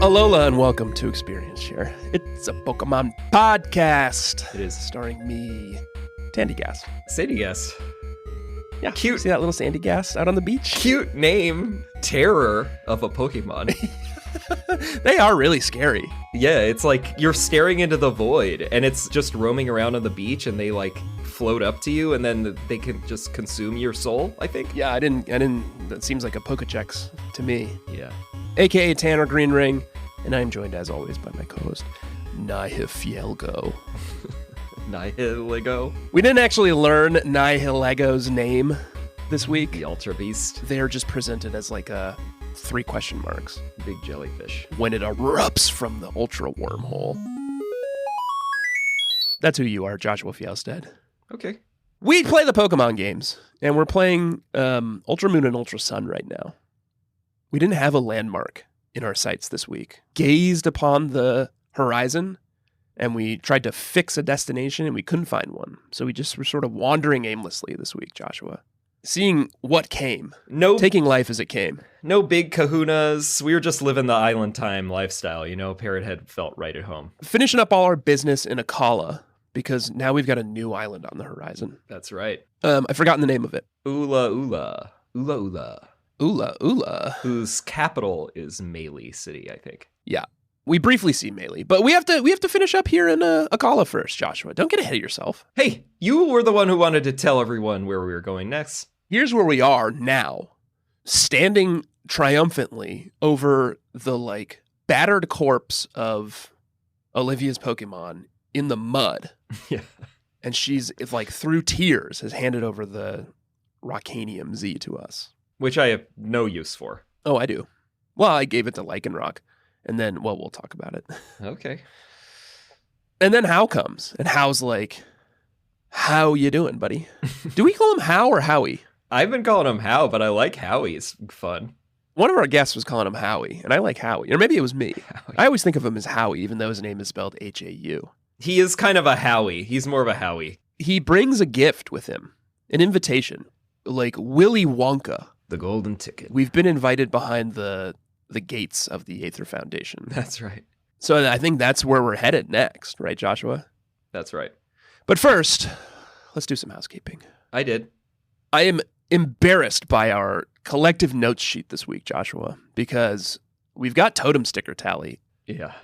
Alola and welcome to Experience Share. It's a Pokemon podcast. It is starring me, Tandy-Gas. Sandy-Gas. Yeah, cute. See that little Sandy-Gas out on the beach? Cute name. Terror of a Pokemon. They are really scary. Yeah, it's like you're staring into the void and it's just roaming around on the beach and they like float up to you and then they can just consume your soul, I think. Yeah, I didn't, that seems like a Pokechex to me. Yeah. AKA Tanner Greenring, and I am joined as always by my co-host, Nihilego. Nihilego. We didn't actually learn Nihilego's name this week. The Ultra Beast. They're just presented as like 3 question marks. Big jellyfish. When it erupts from the Ultra Wormhole. That's who you are, Joshua Fjellstead. Okay. We play the Pokemon games, and we're playing Ultra Moon and Ultra Sun right now. We didn't have a landmark in our sights this week. Gazed upon the horizon, and we tried to fix a destination, and we couldn't find one. So we just were sort of wandering aimlessly this week, Joshua. Seeing what came. Taking life as it came. No big kahunas. We were just living the island time lifestyle, you know? Parrothead felt right at home. Finishing up all our business in Akala, because now we've got a new island on the horizon. That's right. I've forgotten the name of it. Ula Ula. Ula Ula. Ula Ula. Whose capital is Melee City, I think. Yeah. We briefly see Melee, but we have to finish up here in Akala first, Joshua. Don't get ahead of yourself. Hey, you were the one who wanted to tell everyone where we were going next. Here's where we are now, standing triumphantly over the like battered corpse of Olivia's Pokemon in the mud. Yeah. And she's like through tears has handed over the Rockanium Z to us. Which I have no use for. Oh, I do. Well, I gave it to Lycanroc, and then, well, we'll talk about it. Okay. And then How comes, and How's like, how you doing, buddy? Do we call him How or Howie? I've been calling him How, but I like Howie. It's fun. One of our guests was calling him Howie, and I like Howie. Or maybe it was me. Howie. I always think of him as Howie, even though his name is spelled H-A-U. He is kind of a Howie. He's more of a Howie. He brings a gift with him, an invitation, like Willy Wonka. The golden ticket. We've been invited behind the gates of the Aether Foundation. That's right. So I think that's where we're headed next, right, Joshua? That's right. But first, let's do some housekeeping. I did. I am embarrassed by our collective notes sheet this week, Joshua, because we've got totem sticker tally. Yeah.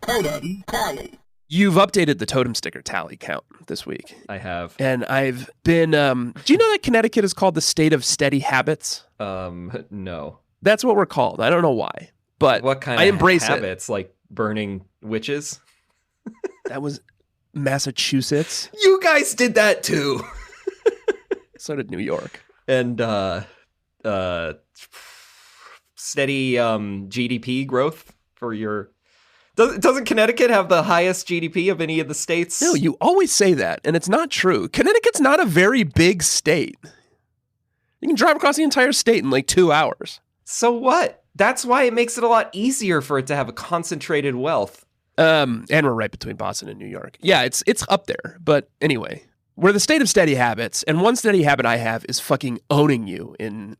Totem tally. You've updated the totem sticker tally count this week. I have. And I've been, do you know that Connecticut is called the state of steady habits? No. That's what we're called. I don't know why, but what kind I of embrace habits? Like burning witches? That was Massachusetts. You guys did that too. So did New York. And steady GDP growth for your... Doesn't Connecticut have the highest GDP of any of the states? No, you always say that, and it's not true. Connecticut's not a very big state. You can drive across the entire state in like 2 hours. So what? That's why it makes it a lot easier for it to have a concentrated wealth. And we're right between Boston and New York. Yeah, it's up there. But anyway, we're the state of steady habits, and one steady habit I have is fucking owning you in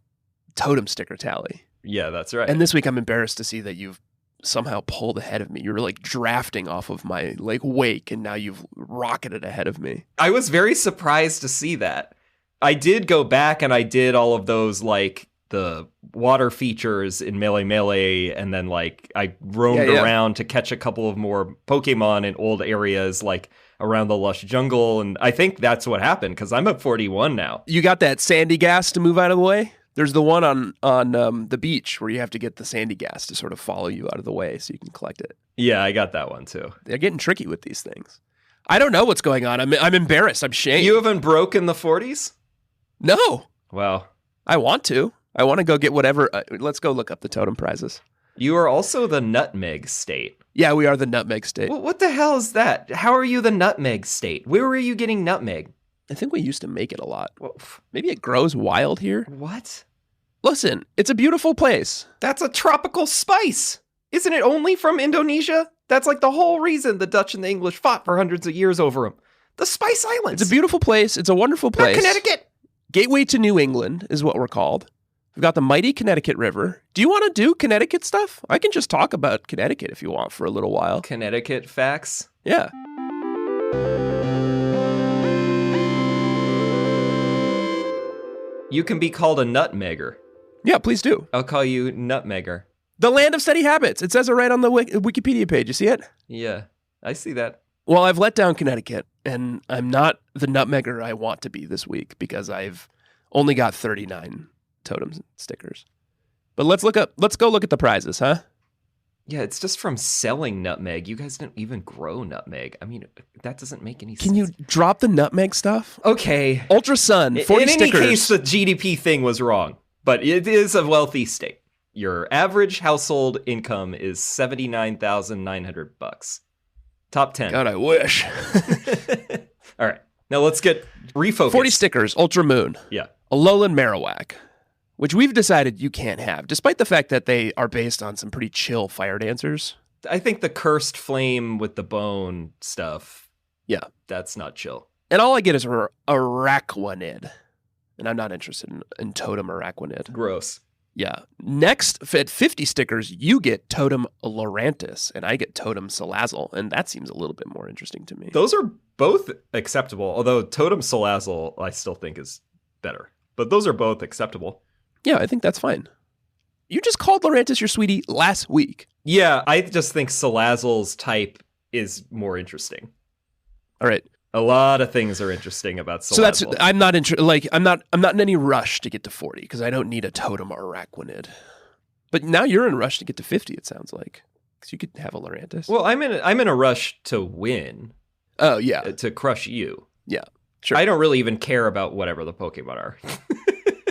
totem sticker tally. Yeah, that's right. And this week I'm embarrassed to see that you've somehow pulled ahead of me. You were like drafting off of my like wake, and now you've rocketed ahead of me. I was very surprised to see that. I did go back and I did all of those like the water features in Melee, and then like I roamed around to catch a couple of more Pokemon in old areas like around the lush jungle, and I think that's what happened because I'm at 41 now. You got that sandy gas to move out of the way? There's the one on the beach where you have to get the sandy gas to sort of follow you out of the way so you can collect it. Yeah, I got that one too. They're getting tricky with these things. I don't know what's going on. I'm embarrassed. I'm shamed. You haven't broken the 40s? No. Well, I want to. I want to go get whatever. Let's go look up the totem prizes. You are also the nutmeg state. Yeah, we are the nutmeg state. Well, what the hell is that? How are you the nutmeg state? Where were you getting nutmeg? I think we used to make it a lot. Well, maybe it grows wild here. What? Listen, it's a beautiful place. That's a tropical spice. Isn't it only from Indonesia? That's like the whole reason the Dutch and the English fought for hundreds of years over them. The Spice Islands. It's a beautiful place. It's a wonderful place. Not Connecticut. Gateway to New England is what we're called. We've got the mighty Connecticut River. Do you want to do Connecticut stuff? I can just talk about Connecticut if you want for a little while. Connecticut facts? Yeah. You can be called a nutmegger. Yeah, please do. I'll call you nutmegger. The land of steady habits. It says it right on the Wikipedia page. You see it? Yeah, I see that. Well, I've let down Connecticut, and I'm not the nutmegger I want to be this week because I've only got 39 totem stickers. But let's go look at the prizes, huh? Yeah, it's just from selling nutmeg. You guys don't even grow nutmeg. I mean, that doesn't make any sense. Can you drop the nutmeg stuff? Okay. Ultra Sun, 40 In stickers. any case, the GDP thing was wrong, but it is a wealthy state. Your average household income is $79,900. Top 10. God, I wish. All right. Now let's get refocused. 40 stickers, Ultra Moon. Yeah. Alolan Marowak, which we've decided you can't have, despite the fact that they are based on some pretty chill fire dancers. I think the cursed flame with the bone stuff, yeah, that's not chill. And all I get is Araquanid, and I'm not interested in Totem Araquanid. Gross. Yeah. Next, at 50 stickers, you get Totem Lurantis, and I get Totem Salazzle, and that seems a little bit more interesting to me. Those are both acceptable, although Totem Salazzle I still think is better. But those are both acceptable. Yeah, I think that's fine. You just called Lurantis your sweetie last week. Yeah, I just think Salazzle's type is more interesting. All right. A lot of things are interesting about Salazzle. So that's I'm not in any rush to get to 40 because I don't need a Totem Araquanid. But now you're in a rush to get to 50. It sounds like because you could have a Lurantis. Well, I'm in a rush to win. Oh yeah, to crush you. Yeah, sure. I don't really even care about whatever the Pokemon are.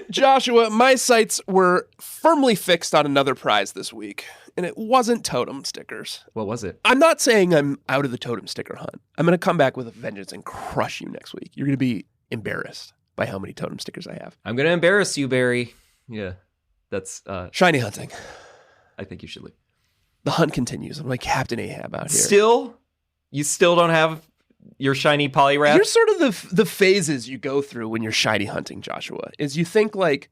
Joshua, my sights were firmly fixed on another prize this week, and it wasn't totem stickers. What was it? I'm not saying I'm out of the totem sticker hunt. I'm going to come back with a vengeance and crush you next week. You're going to be embarrassed by how many totem stickers I have. I'm going to embarrass you, Barry. Yeah, that's... Shiny hunting. I think you should leave. The hunt continues. I'm like Captain Ahab out here. Still? You still don't have your shiny Poliwrath? Here's sort of the phases you go through when you're shiny hunting, Joshua, is you think like,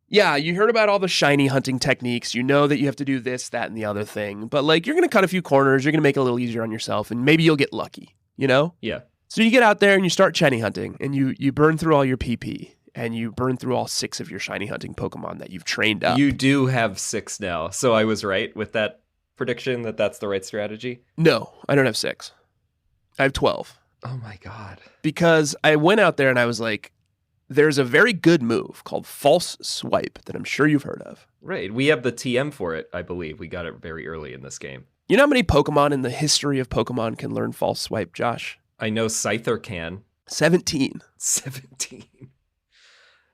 yeah, you heard about all the shiny hunting techniques. You know that you have to do this, that, and the other thing. But like, you're going to cut a few corners. You're going to make it a little easier on yourself. And maybe you'll get lucky, you know? Yeah. So you get out there and you start shiny hunting. And you burn through all your PP. And you burn through all 6 of your shiny hunting Pokemon that you've trained up. You do have 6 now. So I was right with that prediction that that's the right strategy? No, I don't have 6. I have 12. Oh my God. Because I went out there and I was like, there's a very good move called False Swipe that I'm sure you've heard of. Right. We have the TM for it, I believe. We got it very early in this game. You know how many Pokemon in the history of Pokemon can learn False Swipe, Josh? I know Scyther can. 17. 17.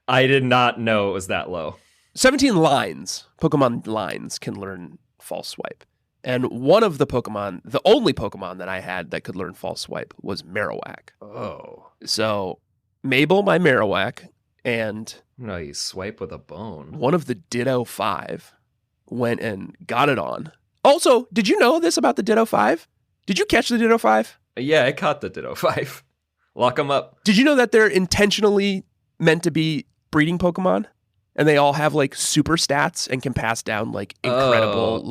I did not know it was that low. 17 lines, Pokemon lines can learn False Swipe. And one of the Pokemon, the only Pokemon that I had that could learn False Swipe was Marowak. Oh. So Mabel, my Marowak, and... No, you swipe with a bone. One of the Ditto 5 went and got it on. Also, did you know this about the Ditto 5? Did you catch the Ditto 5? Yeah, I caught the Ditto 5. Lock them up. Did you know that they're intentionally meant to be breeding Pokemon? And they all have like super stats and can pass down like incredible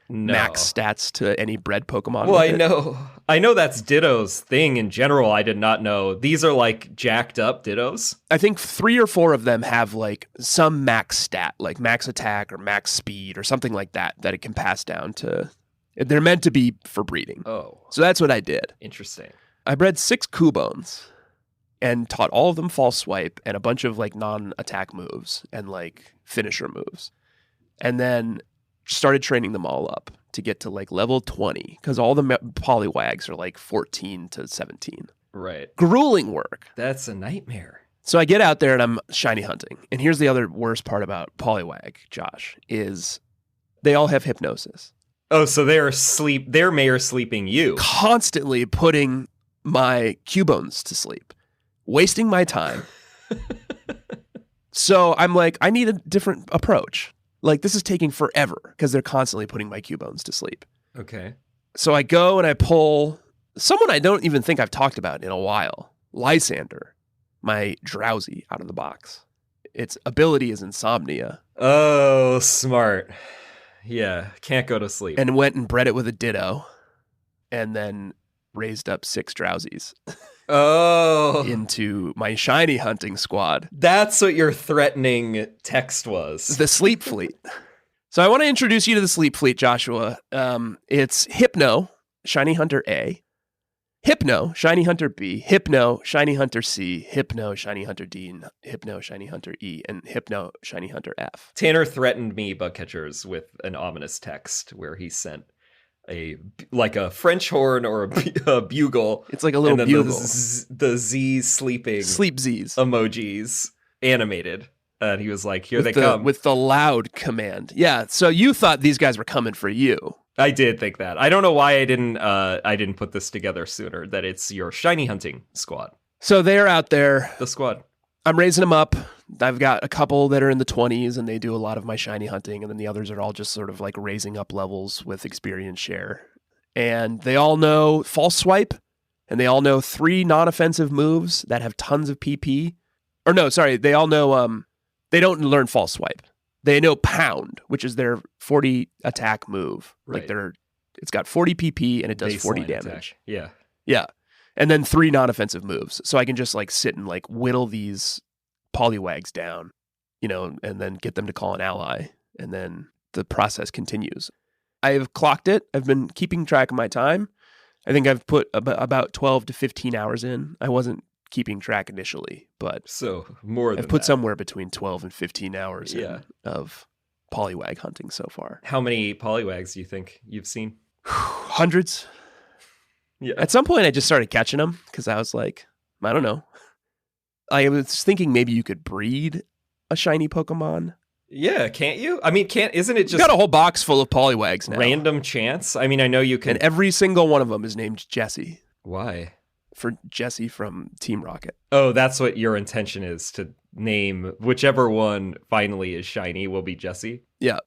max stats to any bred Pokemon. Well, I know that's Ditto's thing in general. I did not know. These are like jacked up Dittos. I think 3 or 4 of them have like some max stat, like max attack or max speed or something like that it can pass down to. They're meant to be for breeding. Oh. So that's what I did. Interesting. I bred 6 Kubones and taught all of them False Swipe and a bunch of like non-attack moves and like finisher moves. And then started training them all up to get to like level 20 because all the Poliwags are like 14 to 17. Right. Grueling work. That's a nightmare. So I get out there and I'm shiny hunting. And here's the other worst part about Poliwag, Josh, is they all have hypnosis. Oh, so they're Mayor sleeping you. Constantly putting my Cubones to sleep. Wasting my time. So I'm like, I need a different approach. Like, this is taking forever because they're constantly putting my Cubones to sleep. Okay. So I go and I pull someone I don't even think I've talked about in a while. Lysander, my Drowsy, out of the box. Its ability is Insomnia. Oh, smart. Yeah, can't go to sleep. And went and bred it with a Ditto, and then raised up 6 Drowsies into my shiny hunting squad. That's what your threatening text was. The Sleep Fleet. So I want to introduce you to the Sleep Fleet, Joshua. It's Hypno, Shiny Hunter A, Hypno, Shiny Hunter B, Hypno, Shiny Hunter C, Hypno, Shiny Hunter D, and Hypno, Shiny Hunter E, and Hypno, Shiny Hunter F. Tanner threatened me, bug catchers, with an ominous text where he sent a French horn or a bugle. It's like a little and then bugle. The Z sleeping Sleep Z's emojis animated. And he was like, here they come. come. With the loud command. Yeah, so you thought these guys were coming for you. I did think that. I don't know why I didn't put this together sooner, that it's your shiny hunting squad. So they're out there. The squad. I'm raising them up. I've got a couple that are in the 20s, and they do a lot of my shiny hunting, and then the others are all just sort of like raising up levels with experience share. And they all know False Swipe, and they all know 3 non-offensive moves that have tons of PP. Or no, sorry, they all know, they don't learn False Swipe. They know Pound, which is their 40 attack move. Right. Like it's got 40 PP and it does Baseline 40 attack. damage. Yeah. Yeah. And then 3 non-offensive moves. So I can just like sit and like whittle these Poliwags down, and then get them to call an ally. And then the process continues. I've clocked it. I've been keeping track of my time. I think I've put about 12 to 15 hours in. I wasn't keeping track initially, but so more than I've put that. somewhere between 12 and 15 hours in of Poliwag hunting so far. How many Poliwags do you think you've seen? Hundreds. Yeah. At some point I just started catching them because I was like, I don't know. I was thinking maybe you could breed a shiny Pokemon. Yeah, can't you? I mean, isn't it just You've got a whole box full of Poliwags now. random chance? I mean, I know you can. And every single one of them is named Jessie. Why? For Jessie from Team Rocket. Oh, that's what your intention is, to name whichever one finally is shiny will be Jessie. Yeah.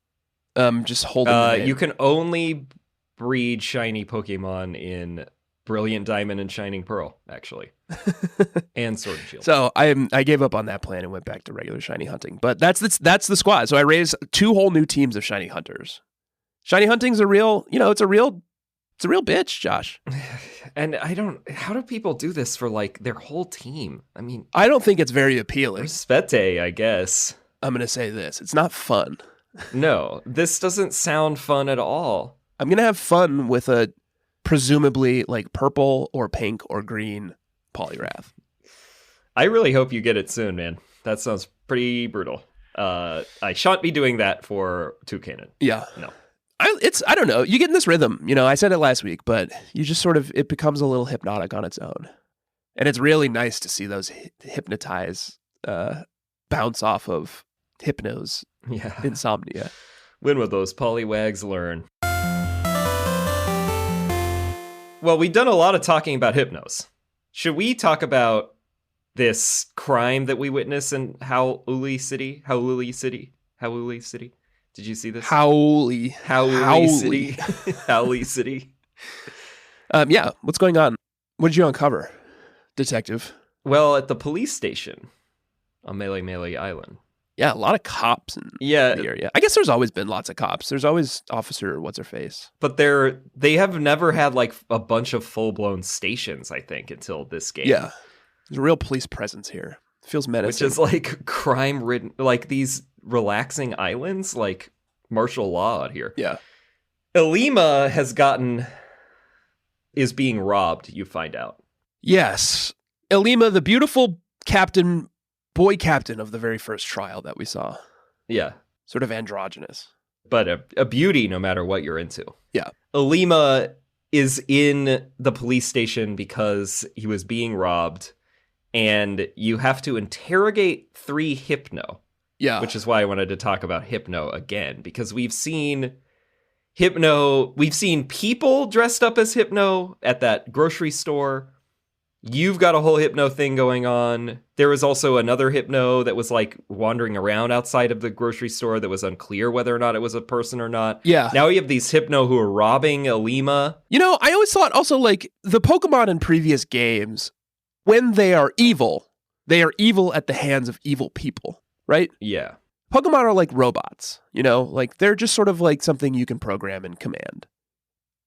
Just holding the name. You can only breed shiny Pokemon in Brilliant Diamond and Shining Pearl, actually. And Sword and Shield. So I gave up on that plan and went back to regular shiny hunting. But that's the squad. So I raised 2 whole new teams of shiny hunters. Shiny hunting's a real, it's a real bitch, Josh. And how do people do this for like their whole team? I mean, I don't think it's very appealing. Respete, I guess. I'm going to say this. It's not fun. No, this doesn't sound fun at all. I'm going to have fun with a presumably like purple or pink or green Poliwrath. I really hope you get it soon, man. That sounds pretty brutal. I shan't be doing that for Toucanon. Yeah. No. I don't know. You get in this rhythm. I said it last week, but you just sort of, it becomes a little hypnotic on its own. And it's really nice to see those hypnotize bounce off of Hypno's insomnia. When will those Poliwags learn? Well, we've done a lot of talking about Hypnos. Should we talk about this crime that we witnessed in Howley City? Did you see this? Howley City. Howley City. Yeah, what's going on? What did you uncover, detective? Well, at the police station on Melee Island. Yeah, a lot of cops in the area. I guess there's always been lots of cops. There's always Officer What's-Her-Face. But they have never had like a bunch of full-blown stations, I think, until this game. Yeah. There's a real police presence here. Feels menacing. Which is like crime-ridden, like these relaxing islands, like martial law out here. Yeah. Elima is being robbed, you find out. Yes. Elima, the beautiful boy captain of the very first trial that we saw. Yeah. Sort of androgynous. But a beauty no matter what you're into. Yeah. Elima is in the police station because he was being robbed, and you have to interrogate 3 Hypno. Yeah. Which is why I wanted to talk about Hypno again, because we've seen people dressed up as Hypno at that grocery store. You've got a whole Hypno thing going on. There was also another Hypno that was like wandering around outside of the grocery store that was unclear whether or not it was a person or not. Yeah. Now we have these Hypno who are robbing Elima. I always thought also like the Pokemon in previous games, when they are evil at the hands of evil people, right? Yeah. Pokemon are like robots, like they're just sort of like something you can program and command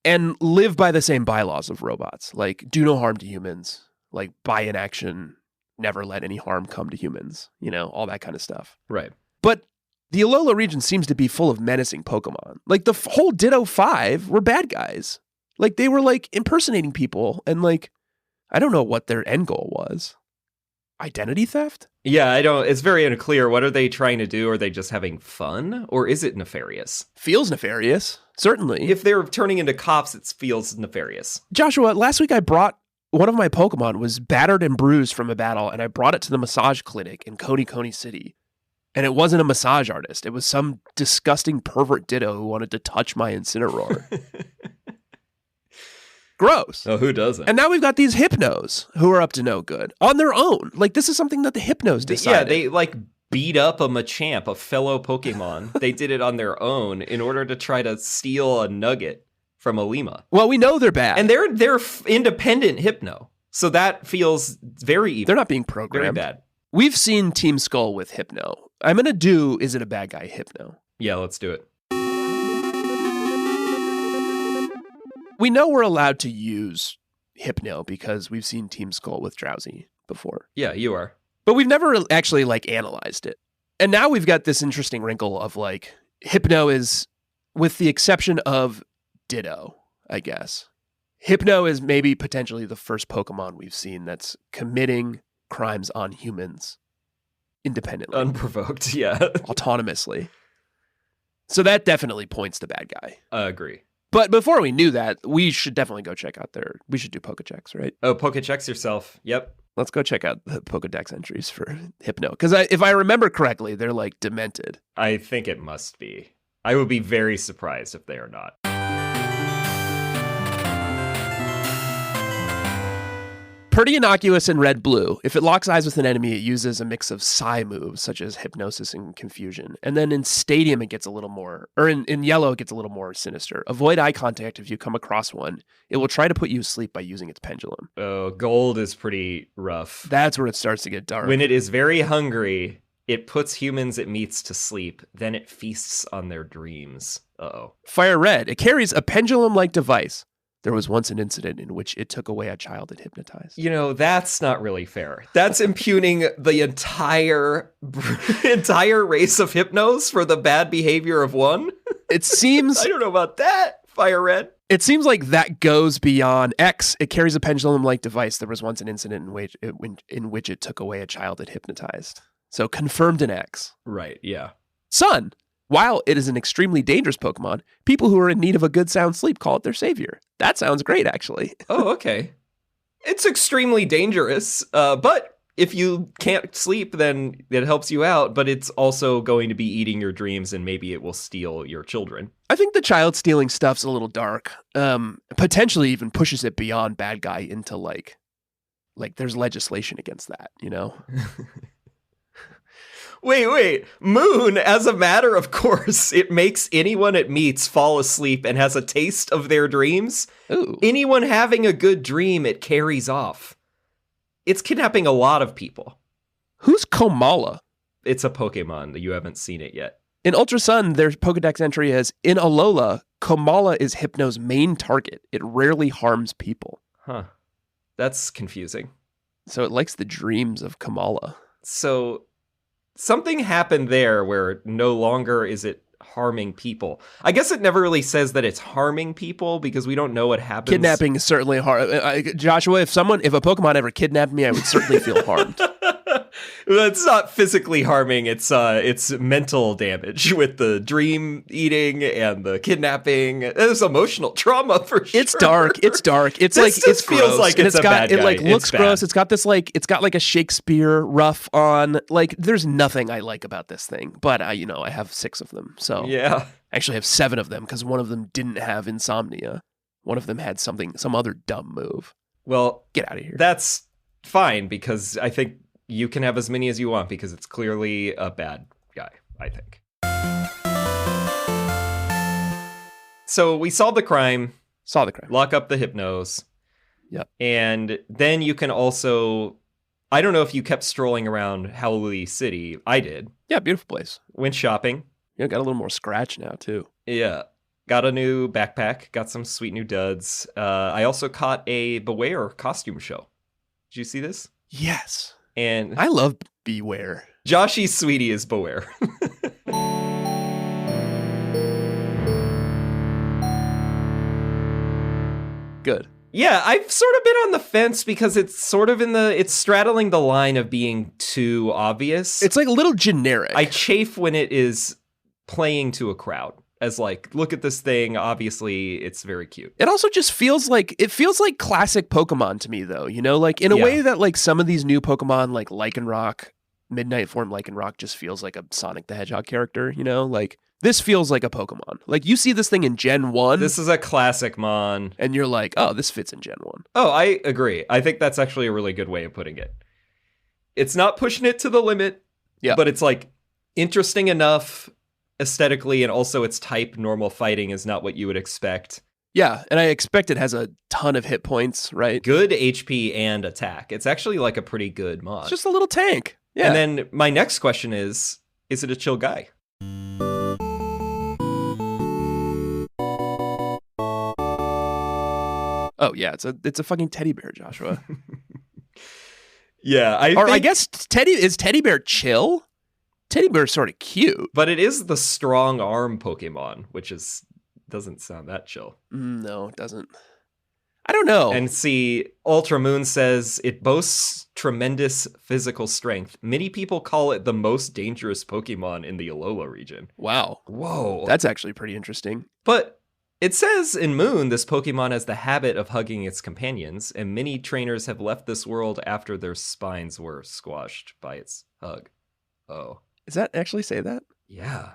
and live by the same bylaws of robots, like do no harm to humans, like by inaction, never let any harm come to humans, all that kind of stuff. Right. But the Alola region seems to be full of menacing Pokemon. Like the whole Ditto 5 were bad guys. Like they were like impersonating people and like, I don't know what their end goal was. Identity theft? Yeah, it's very unclear. What are they trying to do? Are they just having fun? Or is it nefarious? Feels nefarious, certainly. If they're turning into cops, it feels nefarious. Joshua, last week I brought one of my Pokemon was battered and bruised from a battle, and I brought it to the massage clinic in Coney City. And it wasn't a massage artist. It was some disgusting pervert Ditto who wanted to touch my Incineroar. Gross. Oh, who doesn't? And now we've got these Hypnos who are up to no good on their own. Like, this is something that the Hypnos decided. Yeah, they like beat up a Machamp, a fellow Pokemon. They did it on their own in order to try to steal a nugget from a Lima. Well, we know they're bad. And they're independent Hypno. So that feels very evil. They're not being programmed. Very bad. We've seen Team Skull with Hypno. I'm going to do Is It a Bad Guy Hypno? Yeah, let's do it. We know we're allowed to use Hypno because we've seen Team Skull with Drowsy before. Yeah, you are. But we've never actually like analyzed it. And now we've got this interesting wrinkle of like Hypno is, with the exception of Ditto, I guess. Hypno is maybe potentially the first Pokemon we've seen that's committing crimes on humans independently. Unprovoked, yeah. Autonomously. So that definitely points to bad guy. I agree. But before we knew that, we should definitely go check out we should do Pokechecks, right? Oh, Pokechecks yourself. Yep. Let's go check out the Pokedex entries for Hypno. Because if I remember correctly, they're like demented. I think it must be. I would be very surprised if they are not. Pretty innocuous in red-blue. If it locks eyes with an enemy, it uses a mix of psi moves, such as Hypnosis and Confusion. And then in Stadium, it gets a little more, or in yellow, it gets a little more sinister. Avoid eye contact if you come across one. It will try to put you asleep by using its pendulum. Oh, gold is pretty rough. That's where it starts to get dark. When it is very hungry, it puts humans it meets to sleep. Then it feasts on their dreams. Uh-oh. Fire red. It carries a pendulum-like device. There was once an incident in which it took away a child it hypnotized. That's not really fair. That's impugning the entire race of Hypnos for the bad behavior of one. It seems... I don't know about that, Fire Red. It seems like that goes beyond X. It carries a pendulum-like device. There was once an incident in which it took away a child it hypnotized. So confirmed in X. Right, yeah. Sun. While it is an extremely dangerous Pokemon, people who are in need of a good sound sleep call it their savior. That sounds great, actually. Oh, okay. It's extremely dangerous, but if you can't sleep, then it helps you out, but it's also going to be eating your dreams, and maybe it will steal your children. I think the child stealing stuff's a little dark. Potentially even pushes it beyond bad guy into like there's legislation against that, Wait. Moon, as a matter of course, it makes anyone it meets fall asleep and has a taste of their dreams. Ooh. Anyone having a good dream, it carries off. It's kidnapping a lot of people. Who's Komala? It's a Pokemon that you haven't seen it yet. In Ultra Sun, there's Pokedex entry as, in Alola, Komala is Hypno's main target. It rarely harms people. Huh. That's confusing. So it likes the dreams of Komala. So... something happened there where no longer is it harming people. I guess it never really says that it's harming people because we don't know what happens. Kidnapping is certainly hard. Joshua, if a Pokemon ever kidnapped me, I would certainly feel harmed. It's not physically harming. It's mental damage with the dream eating and the kidnapping. There's emotional trauma for sure. It's dark. It's feels gross. like and it's a bad guy. It like looks bad. gross. It's got like a Shakespeare rough on. Like there's nothing I like about this thing. But I have 6 of them. So yeah, I actually have 7 of them because one of them didn't have insomnia. One of them had some other dumb move. Well, get out of here. That's fine because I think you can have as many as you want because it's clearly a bad guy, I think. So we solved the crime. Lock up the Hypnos. Yep. And then you can also... I don't know if you kept strolling around Howley City. I did. Yeah, beautiful place. Went shopping. Yeah, got a little more scratch now, too. Yeah. Got a new backpack. Got some sweet new duds. I also caught a Bewear costume show. Did you see this? Yes. And I love Bewear. Joshy's sweetie is Bewear. Good. Yeah, I've sort of been on the fence because it's sort of it's straddling the line of being too obvious. It's like a little generic. I chafe when it is playing to a crowd as like, look at this thing. Obviously, it's very cute. It also just feels like classic Pokemon to me, though. You know, like in a way that like some of these new Pokemon, like Lycanroc, Midnight Form Lycanroc, just feels like a Sonic the Hedgehog character. You know, like this feels like a Pokemon. Like you see this thing in Gen 1. This is a classic Mon. And you're like, oh, this fits in Gen 1. Oh, I agree. I think that's actually a really good way of putting it. It's not pushing it to the limit, but it's like interesting enough aesthetically, and also its type, normal fighting, is not what you would expect. Yeah, and I expect it has a ton of hit points, right? Good HP and attack. It's actually like a pretty good mod. It's just a little tank. Yeah. And then my next question is it a chill guy? Oh yeah, it's a fucking teddy bear, Joshua. Yeah, I guess Teddy Bear chill? Teddy Bear's sort of cute. But it is the strong arm Pokemon, which doesn't sound that chill. No, it doesn't. I don't know. And see, Ultra Moon says it boasts tremendous physical strength. Many people call it the most dangerous Pokemon in the Alola region. Wow. Whoa. That's actually pretty interesting. But it says in Moon, this Pokemon has the habit of hugging its companions, and many trainers have left this world after their spines were squashed by its hug. Oh. Does that actually say that? Yeah.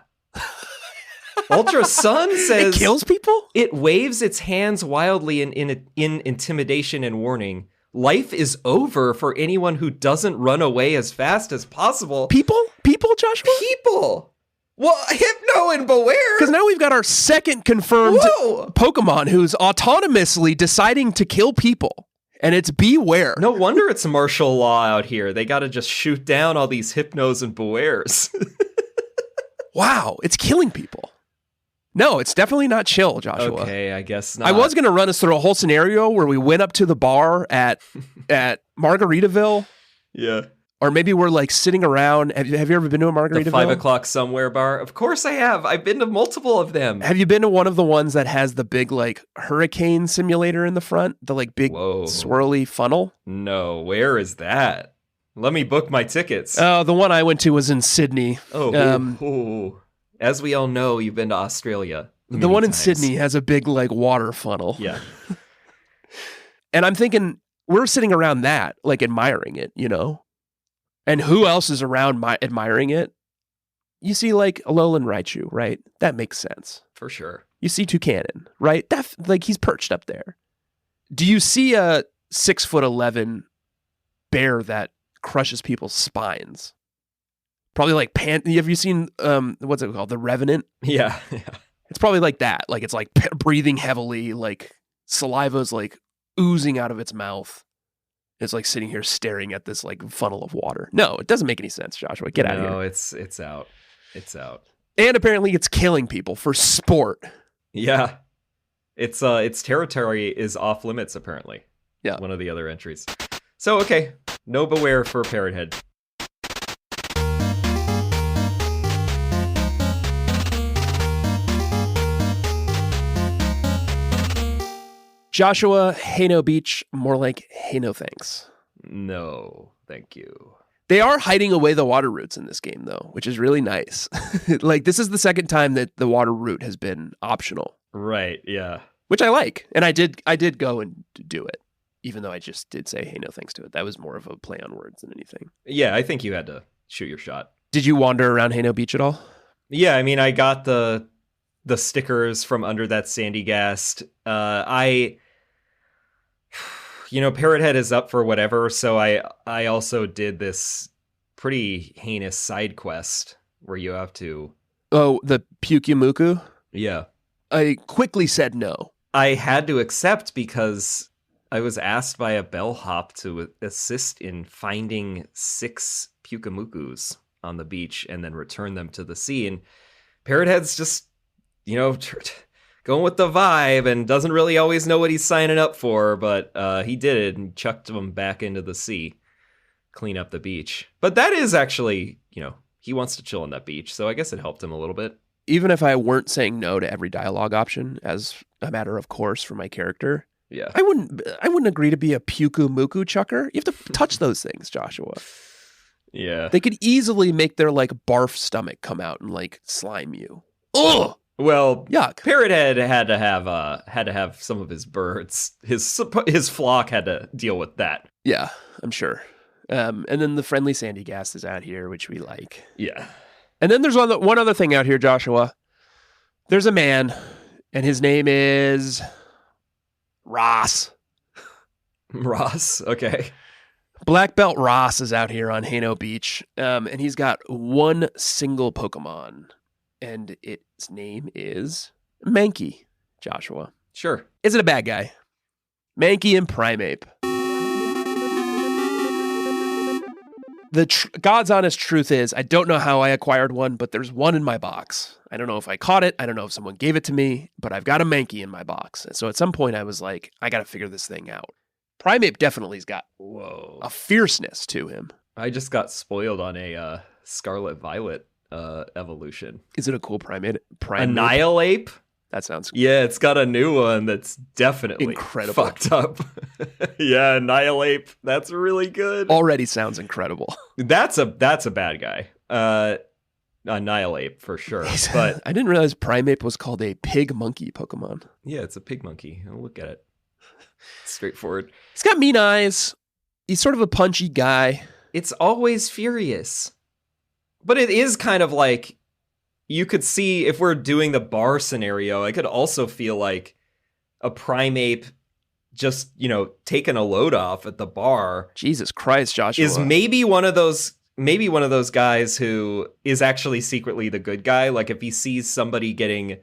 Ultra Sun says it kills people? It waves its hands wildly in intimidation and warning. Life is over for anyone who doesn't run away as fast as possible. People, Joshua? People! Well, Hypno and Bewear! Because now we've got our second confirmed Pokemon who's autonomously deciding to kill people. And it's Bewear. No wonder it's martial law out here. They gotta just shoot down all these Hypnos and Bewears. Wow, it's killing people. No, it's definitely not chill, Joshua. Okay, I guess not. I was going to run us through a whole scenario where we went up to the bar at Margaritaville. Yeah. Or maybe we're like sitting around. Have you ever been to a Margaritaville? The 5 o'clock somewhere bar? Of course I have. I've been to multiple of them. Have you been to one of the ones that has the big like hurricane simulator in the front? The like big swirly funnel? No, where is that? Let me book my tickets. Oh, the one I went to was in Sydney. As we all know, you've been to Australia. The one in Sydney has a big like water funnel. Yeah. And I'm thinking we're sitting around that, like admiring it, you know? And who else is around admiring it? You see like Alolan Raichu, right? That makes sense. For sure. You see Toucanon, right? Like he's perched up there. Do you see a 6'11" bear that crushes people's spines? Probably like have you seen what's it called? The Revenant? Yeah. It's probably like that. Like it's like breathing heavily, like saliva's like oozing out of its mouth. It's like sitting here staring at this like funnel of water. No, it doesn't make any sense, Joshua. Get out of here. No, it's out. It's out. And apparently it's killing people for sport. Yeah. Its territory is off limits, apparently. Yeah. One of the other entries. So, okay. No Bewear for Parrothead. Joshua, Hano Beach, more like Hano thanks. No, thank you. They are hiding away the water roots in this game, though, which is really nice. Like, this is the second time that the water root has been optional. Right, yeah. Which I like. And I did go and do it, even though I just did say, hey, no thanks to it. That was more of a play on words than anything. Yeah, I think you had to shoot your shot. Did you wander around Hano Beach at all? Yeah, I mean, I got the stickers from under that Sandygast. Parrothead is up for whatever, so I also did this pretty heinous side quest where you have to... Oh, the Pyukumuku? Yeah. I quickly said no. I had to accept because I was asked by a bellhop to assist in finding 6 Pukamukus on the beach and then return them to the sea. And Parrothead's just, going with the vibe and doesn't really always know what he's signing up for, but he did it and chucked them back into the sea, clean up the beach. But that is actually, he wants to chill on that beach, so I guess it helped him a little bit. Even if I weren't saying no to every dialogue option as a matter of course for my character, yeah, I wouldn't agree to be a Puku-Muku chucker. You have to touch those things, Joshua. Yeah. They could easily make their barf stomach come out and slime you. Ugh! Well, yuck. Parrothead had to have some of his birds. His flock had to deal with that. Yeah, I'm sure. And then the friendly sandy ghast is out here, which we like. Yeah. And then there's one other thing out here, Joshua. There's a man, and his name is Ross. Ross, okay. Black Belt Ross is out here on Hano Beach, and he's got one single Pokemon, and its name is Mankey, Joshua. Sure. Is it a bad guy? Mankey and Primeape. The God's honest truth is, I don't know how I acquired one, but there's one in my box. I don't know if I caught it. I don't know if someone gave it to me, but I've got a Mankey in my box. And so at some point I was like, I got to figure this thing out. Primeape definitely's got a fierceness to him. I just got spoiled on a Scarlet Violet evolution. Is it a cool Primeape? Annihilate? That sounds Yeah, it's got a new one that's definitely incredible. Fucked up. Yeah, Annihilate. That's really good. Already sounds incredible. That's a bad guy. Annihilate for sure. But I didn't realize Primeape was called a pig monkey Pokemon. Yeah, it's a pig monkey. I'll look at it. Straightforward. He's got mean eyes. He's sort of a punchy guy. It's always furious. But it is kind of like, you could see if we're doing the bar scenario, I could also feel like a Primeape just, taking a load off at the bar. Jesus Christ, Joshua. Is maybe one of those guys who is actually secretly the good guy. Like if he sees somebody getting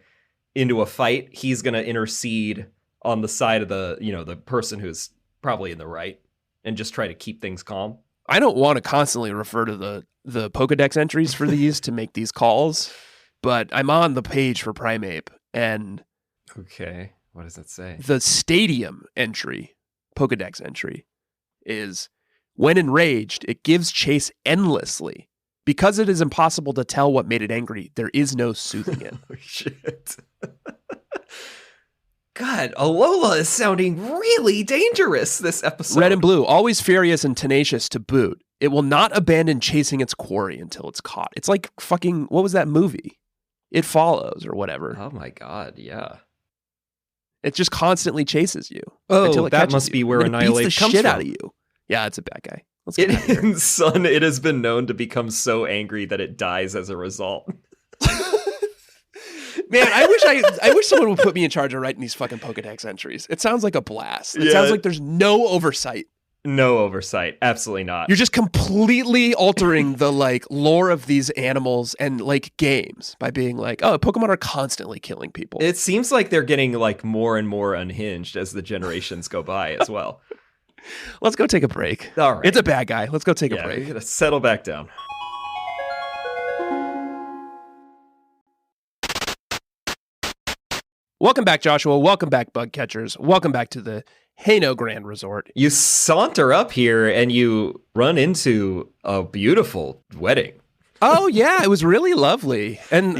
into a fight, he's going to intercede on the side of the person who's probably in the right and just try to keep things calm. I don't want to constantly refer to the Pokedex entries for these to make these calls, but I'm on the page for Primeape, and okay, what does that say? The stadium entry, Pokedex entry, is when enraged, it gives chase endlessly. Because it is impossible to tell what made it angry, there is no soothing it. Oh, shit. God, Alola is sounding really dangerous this episode. Red and blue, always furious and tenacious to boot. It will not abandon chasing its quarry until it's caught. It's like fucking, what was that movie? It Follows or whatever. Oh my God, yeah. It just constantly chases you. Oh, that must be where Annihilate comes shit from. Out of you. Yeah, it's a bad guy. Let's get out of here. In Sun, it has been known to become so angry that it dies as a result. Man, I wish someone would put me in charge of writing these fucking Pokedex entries. It sounds like a blast. It sounds like there's no oversight. No oversight. Absolutely not. You're just completely altering the lore of these animals and games by being like, oh, Pokemon are constantly killing people. It seems like they're getting more and more unhinged as the generations go by as well. Let's go take a break. All right. It's a bad guy. Let's go take a break. We gotta settle back down. Welcome back, Joshua. Welcome back, bug catchers. Welcome back to the Hano Grand Resort. You saunter up here and you run into a beautiful wedding. Oh, yeah. It was really lovely. And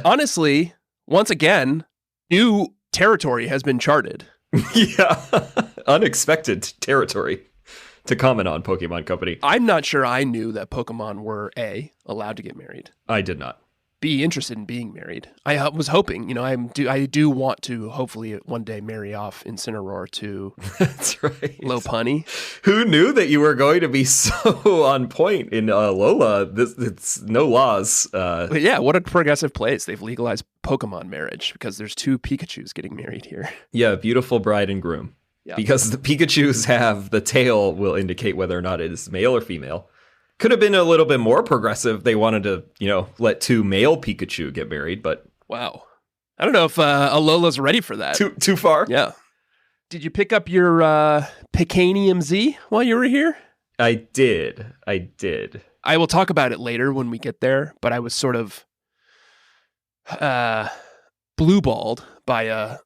honestly, once again, new territory has been charted. Yeah. Unexpected territory to comment on, Pokemon Company. I'm not sure I knew that Pokemon were A, allowed to get married. I did not. Be interested in being married. I was hoping, I do want to hopefully one day marry off Incineroar to That's right. Lopunny. Who knew that you were going to be so on point in Lola? It's no laws. But yeah, what a progressive place. They've legalized Pokemon marriage because there's 2 Pikachus getting married here. Yeah, beautiful bride and groom. Yeah. Because the Pikachus have the tail will indicate whether or not it is male or female. Could have been a little bit more progressive. They wanted to, let 2 male Pikachu get married, but... Wow. I don't know if Alola's ready for that. Too far? Yeah. Did you pick up your Picanium Z while you were here? I did. I will talk about it later when we get there, but I was sort of blue-balled by a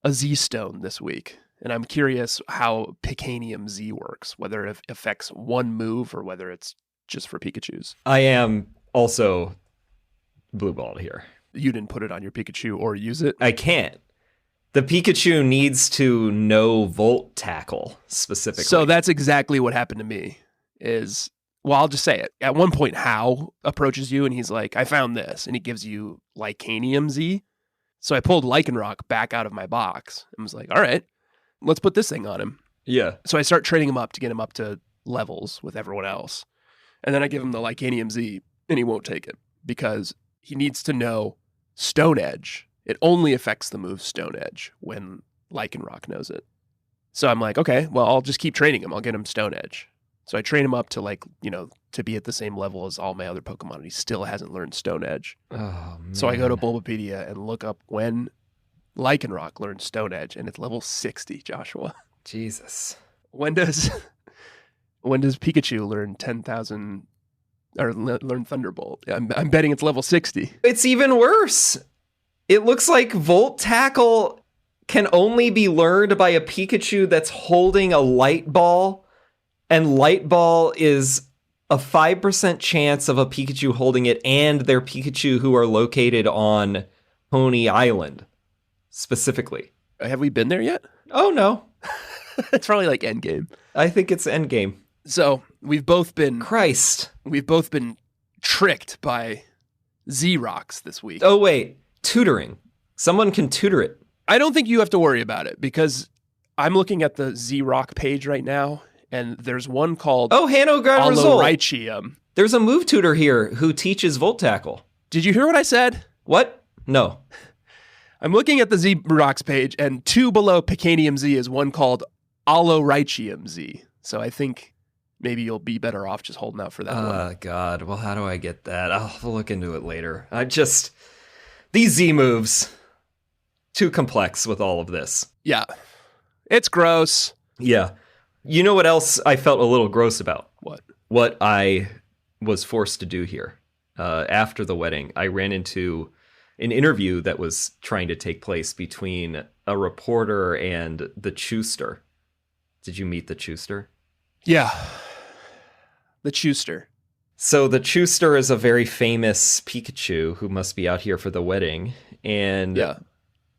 Z stone this week. And I'm curious how Picanium Z works, whether it affects one move or whether it's just for Pikachus. I am also blue-balled here. You didn't put it on your Pikachu or use it? I can't. The Pikachu needs to know Volt Tackle specifically. So that's exactly what happened to me. I'll just say it. At one point, Hao approaches you and he's like, I found this. And he gives you Lycanium Z. So I pulled Lycanroc back out of my box and was like, all right, let's put this thing on him. Yeah. So I start training him up to get him up to levels with everyone else. And then I give him the Lycanium Z and he won't take it because he needs to know Stone Edge. It only affects the move Stone Edge when Lycanroc knows it. So I'm like, okay, well, I'll just keep training him. I'll get him Stone Edge. So I train him up to to be at the same level as all my other Pokemon, and he still hasn't learned Stone Edge. Oh, man. So I go to Bulbapedia and look up when Lycanroc learns Stone Edge, and it's level 60, Joshua. Jesus. When does Pikachu learn 10,000 or learn Thunderbolt? I'm betting it's level 60. It's even worse. It looks like Volt Tackle can only be learned by a Pikachu that's holding a Light Ball, and Light Ball is a 5% chance of a Pikachu holding it and their Pikachu who are located on Pony Island, specifically. Have we been there yet? Oh, no. It's probably like endgame. I think it's endgame. So we've both been tricked by Z-Rocks this week. Oh, wait. Tutoring. Someone can tutor it. I don't think you have to worry about it because I'm looking at the Z-Rock page right now, and there's one called Hano got a result. Aloraichium. There's a move tutor here who teaches Volt Tackle. Did you hear what I said? What? No. I'm looking at the Z-Rocks page, and 2 below Picanium Z is one called Aloraichium Z. So I think maybe you'll be better off just holding out for that one. Oh, God. Well, how do I get that? I'll look into it later. These Z moves, too complex with all of this. Yeah. It's gross. Yeah. You know what else I felt a little gross about? What? What I was forced to do here. After the wedding, I ran into an interview that was trying to take place between a reporter and the Chooster. Did you meet the Chooster? Yeah. The Chooster. So the Chooster is a very famous Pikachu who must be out here for the wedding. And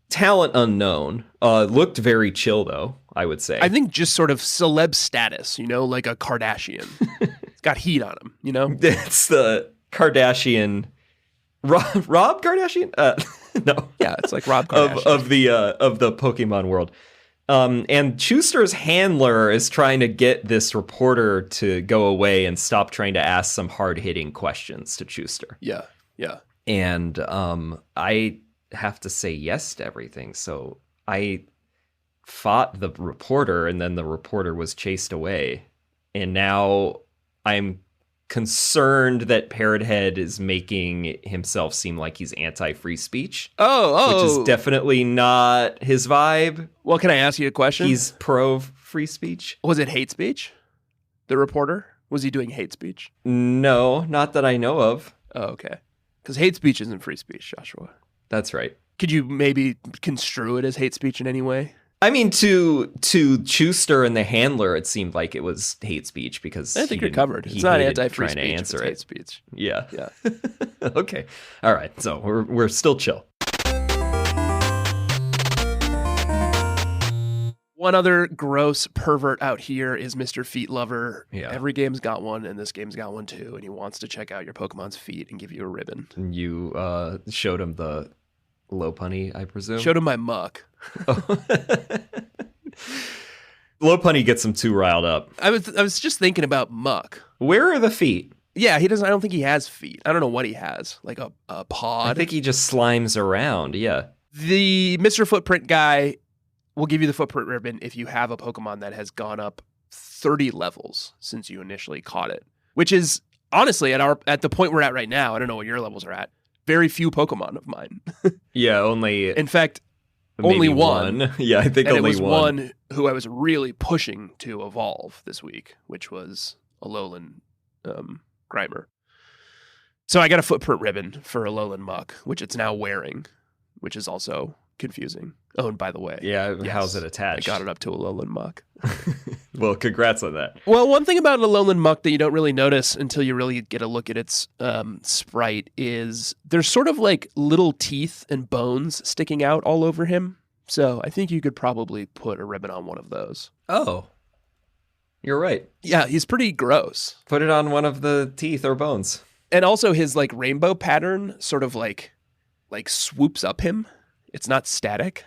talent unknown. Looked very chill, though, I would say. I think just sort of celeb status, like a Kardashian. It's got heat on him, It's the Kardashian... Rob Kardashian? No. Yeah, it's like Rob Kardashian. of the Pokemon world. And Chooster's handler is trying to get this reporter to go away and stop trying to ask some hard-hitting questions to Chooster. Yeah. And I have to say yes to everything. So I fought the reporter, and then the reporter was chased away. And now I'm concerned that Parrothead is making himself seem like he's anti-free speech. Oh. Which is definitely not his vibe. Well, can I ask you a question? He's pro-free speech. Was it hate speech? The reporter? Was he doing hate speech? No, not that I know of. Oh, okay. Because hate speech isn't free speech, Joshua. That's right. Could you maybe construe it as hate speech in any way? I mean, to Chooster and the handler, it seemed like it was hate speech because I think you're covered. It's not anti-free speech. It's hate speech. Yeah. Yeah. Okay. All right. So we're still chill. One other gross pervert out here is Mr. Feet Lover. Yeah. Every game's got one, and this game's got one too. And he wants to check out your Pokemon's feet and give you a ribbon. You showed him the Lopunny, I presume? Showed him my muck. Lopunny gets him too riled up. I was just thinking about muck. Where are the feet? Yeah, he doesn't. I don't think he has feet. I don't know what he has. Like a pod. I think he just slimes around. Yeah. The Mr. Footprint guy will give you the footprint ribbon if you have a Pokemon that has gone up 30 levels since you initially caught it, which is honestly at the point we're at right now. I don't know what your levels are at. Very few Pokemon of mine. Yeah, only. In fact, only one. Yeah, I think and only it was one. one who I was really pushing to evolve this week, which was Alolan Grimer. So I got a footprint ribbon for Alolan Muck, which it's now wearing, which is also confusing. Oh, and by the way. Yeah, yes, how's it attached? I got it up to Alolan Muck. Well, congrats on that. Well, one thing about Alolan Muck that you don't really notice until you really get a look at its sprite is there's sort of like little teeth and bones sticking out all over him. So I think you could probably put a ribbon on one of those. Oh, you're right. Yeah, he's pretty gross. Put it on one of the teeth or bones. And also his like rainbow pattern sort of like swoops up him. It's not static.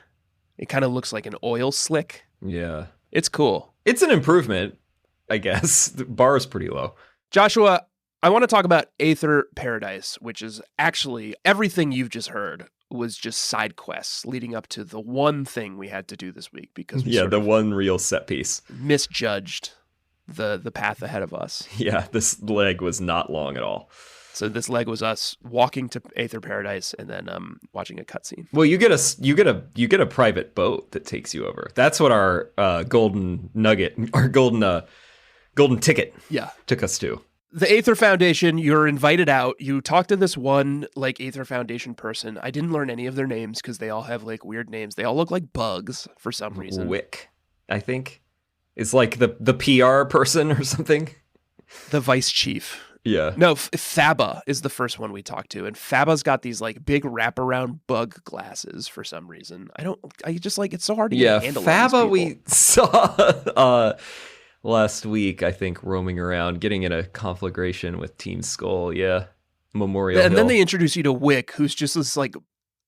It kind of looks like an oil slick. Yeah. It's cool. It's an improvement, I guess. The bar is pretty low. Joshua, I want to talk about Aether Paradise, which is actually everything you've just heard was just side quests leading up to the one thing we had to do this week because we the one real set piece. Misjudged the path ahead of us. Yeah, this leg was not long at all. So this leg was us walking to Aether Paradise and then watching a cutscene. Well, you get a private boat that takes you over. That's what our golden nugget, our golden ticket, took us to. The Aether Foundation. You're invited out. You talk to this one like Aether Foundation person. I didn't learn any of their names because they all have like weird names. They all look like bugs for some reason. Wick, I think, is like the PR person or something. The vice chief. Yeah. No, Faba is the first one we talked to. And Faba's got these like big wraparound bug glasses for some reason. I just like, it's so hard to get a handle on these Faba we saw last week, I think, roaming around, getting in a conflagration with Team Skull. Yeah. Memorial And Hill. then they introduce you to Wick, who's just this like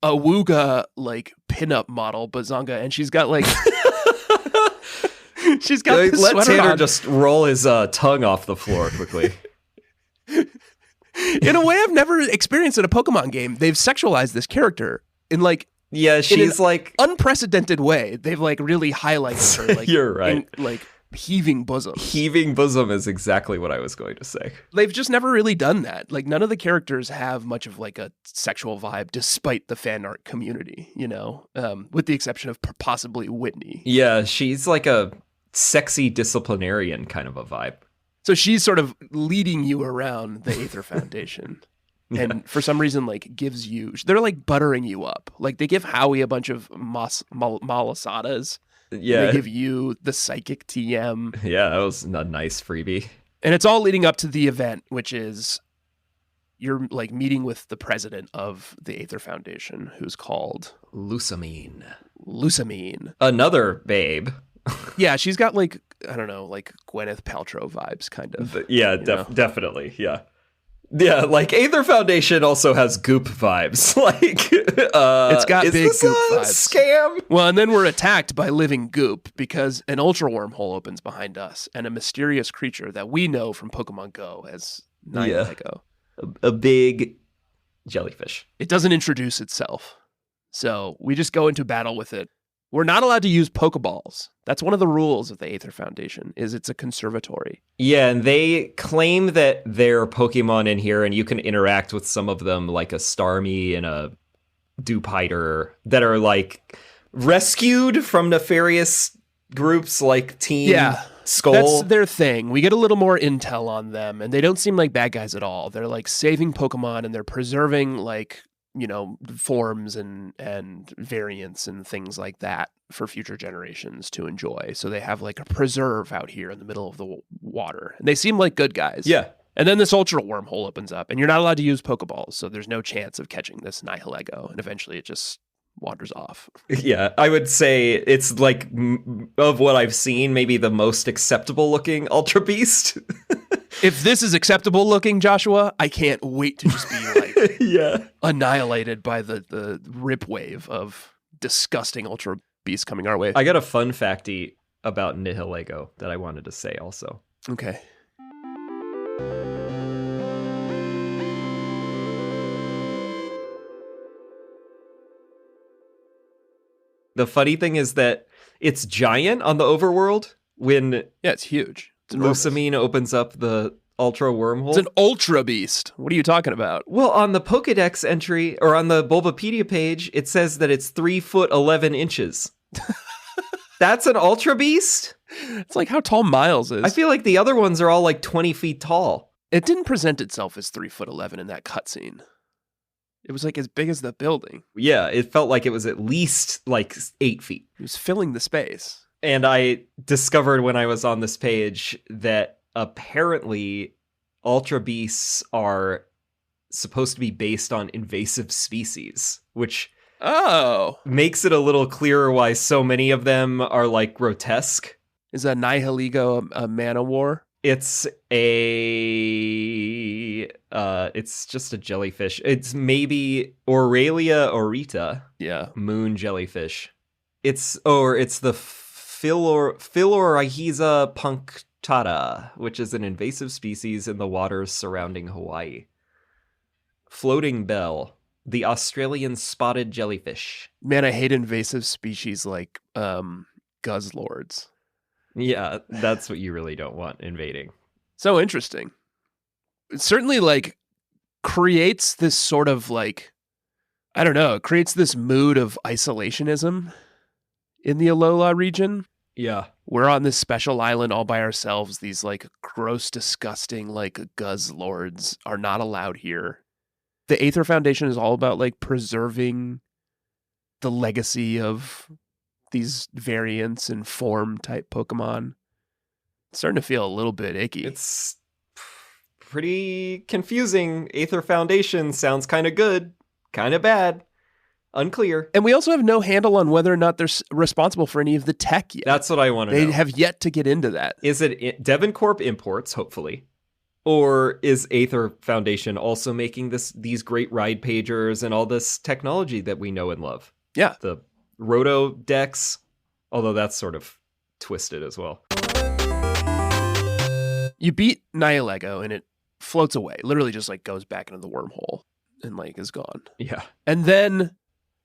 Awooga like pinup model Bazanga. And she's got like, she's got this let sweater Tanner on. just roll his tongue off the floor quickly. In a way I've never experienced in a Pokemon game. They've sexualized this character in like she's like unprecedented way. They've like really highlighted her like you're right. Like heaving bosom. Heaving bosom is exactly what I was going to say. They've just never really done that. Like none of the characters have much of like a sexual vibe despite the fan art community, you know, with the exception of possibly Whitney. Yeah, she's like a sexy disciplinarian kind of a vibe. So she's sort of leading you around the Aether Foundation. And for some reason, like, they're like buttering you up. Like, they give Howie a bunch of malasadas. Yeah. They give you the psychic TM. Yeah, that was a nice freebie. And it's all leading up to the event, which is you're like meeting with the president of the Aether Foundation, who's called Lusamine. Another babe. Yeah, she's got like, I don't know, like Gwyneth Paltrow vibes, kind of. Yeah, definitely. Yeah. Yeah, like Aether Foundation also has goop vibes. Like, it's got is big this goop a vibes. Scam? Well, and then we're attacked by living goop because an ultra wormhole opens behind us and a mysterious creature that we know from Pokemon Go as Nihilego. A big jellyfish. It doesn't introduce itself. So we just go into battle with it. We're not allowed to use Pokeballs. That's one of the rules of the Aether Foundation, is it's a conservatory. Yeah, and they claim that there are Pokemon in here, and you can interact with some of them, like a Starmie and a Dewpider, that are, like, rescued from nefarious groups like Team Skull. That's their thing. We get a little more intel on them, and they don't seem like bad guys at all. They're, like, saving Pokemon, and they're preserving, like, you know, forms and variants and things like that for future generations to enjoy. So they have like a preserve out here in the middle of the water. And they seem like good guys. Yeah. And then this ultra wormhole opens up and you're not allowed to use Pokeballs. So there's no chance of catching this Nihilego. And eventually it just wanders off. Yeah, I would say it's like, of what I've seen, maybe the most acceptable looking Ultra Beast. If this is acceptable looking, Joshua, I can't wait to just be like annihilated by the rip wave of disgusting Ultra Beasts coming our way. I got a fun facty about Nihilego that I wanted to say also. Okay. The funny thing is that it's giant on the overworld when it's huge. It's Lusamine opens up the Ultra Wormhole. It's an Ultra Beast. What are you talking about? Well, on the Pokedex entry, or on the Bulbapedia page, it says that it's 3 foot 11 inches. That's an Ultra Beast? It's like how tall Miles is. I feel like the other ones are all like 20 feet tall. It didn't present itself as 3'11" in that cutscene. It was like as big as the building. Yeah, it felt like it was at least like 8 feet. It was filling the space. And I discovered when I was on this page that apparently Ultra Beasts are supposed to be based on invasive species, which makes it a little clearer why so many of them are like grotesque. Is a Nihilego a man-o-war? It's it's just a jellyfish. It's maybe Aurelia aurita. Yeah. Moon jellyfish. It's the Philorrhiza punctata, which is an invasive species in the waters surrounding Hawaii. Floating bell, the Australian spotted jellyfish. Man, I hate invasive species like guzzlords. Yeah, that's what you really don't want invading. So interesting. It certainly like creates this sort of like, I don't know, it creates this mood of isolationism in the Alola region. Yeah. We're on this special island all by ourselves. These like gross, disgusting like guzzlords are not allowed here. The Aether Foundation is all about like preserving the legacy of these variants and form type Pokemon. It's starting to feel a little bit icky. It's pretty confusing. Aether Foundation sounds kind of good, kind of bad, unclear. And we also have no handle on whether or not they're responsible for any of the tech yet. That's what I want to know. They have yet to get into that. Is it Devoncorp Imports, hopefully? Or is Aether Foundation also making these great ride pagers and all this technology that we know and love? Yeah. The Roto Dex, although that's sort of twisted as well. You beat Nihilego and it floats away. Literally just like goes back into the wormhole and like is gone. Yeah. And then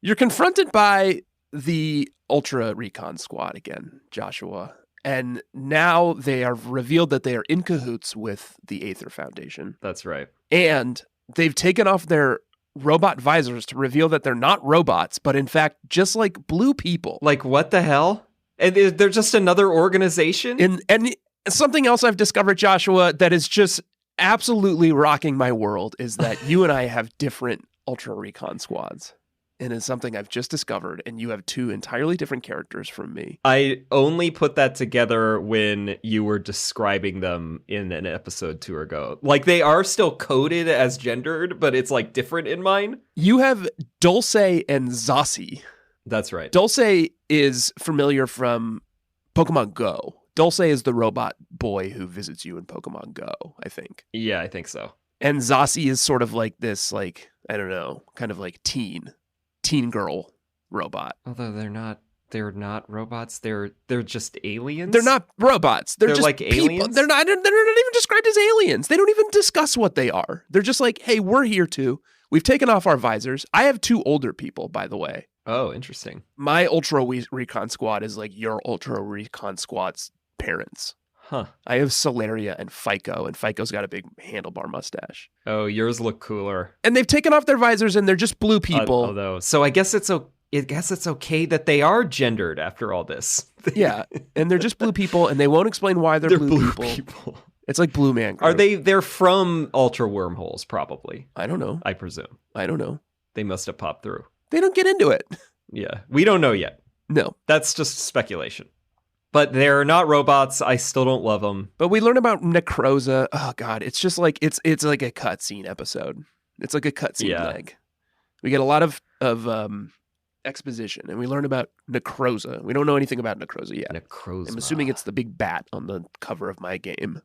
you're confronted by the Ultra Recon Squad again, Joshua. And now they have revealed that they are in cahoots with the Aether Foundation. That's right. And they've taken off their robot visors to reveal that they're not robots, but in fact, just like blue people. Like, what the hell? And they're just another organization? And something else I've discovered, Joshua, that is just absolutely rocking my world is that you and I have different Ultra Recon squads. And it's something I've just discovered, and you have two entirely different characters from me. I only put that together when you were describing them in an episode 2 ago. Like, they are still coded as gendered, but it's, like, different in mine. You have Dulce and Zossie. That's right. Dulce is familiar from Pokemon Go. Dulce is the robot boy who visits you in Pokemon Go, I think. Yeah, I think so. And Zossie is sort of like this, like, I don't know, kind of like teen girl robot. Although they're not robots. They're just aliens. They're not robots. They're just like people. aliens. They're not even described as aliens. They don't even discuss what they are. They're just like, hey, we're here too. We've taken off our visors. I have two older people, by the way. Oh, interesting. My Ultra Recon squad is like your Ultra Recon squad's parents. Huh. I have Solaria and Fico, and Fico's got a big handlebar mustache. Oh, yours look cooler. And they've taken off their visors, and they're just blue people. Although, so I guess it's okay that they are gendered after all this. Yeah, and they're just blue people, and they won't explain why they're blue people. It's like Blue Man Group. Are they? They're from Ultra Wormholes, probably. I don't know. I presume. I don't know. They must have popped through. They don't get into it. Yeah, we don't know yet. No, that's just speculation. But they're not robots. I still don't love them. But we learn about Necroza. Oh God, it's just like it's like a cutscene episode. It's like a cutscene leg. We get a lot of exposition, and we learn about Necroza. We don't know anything about Necroza yet. Necroza. I'm assuming it's the big bat on the cover of my game,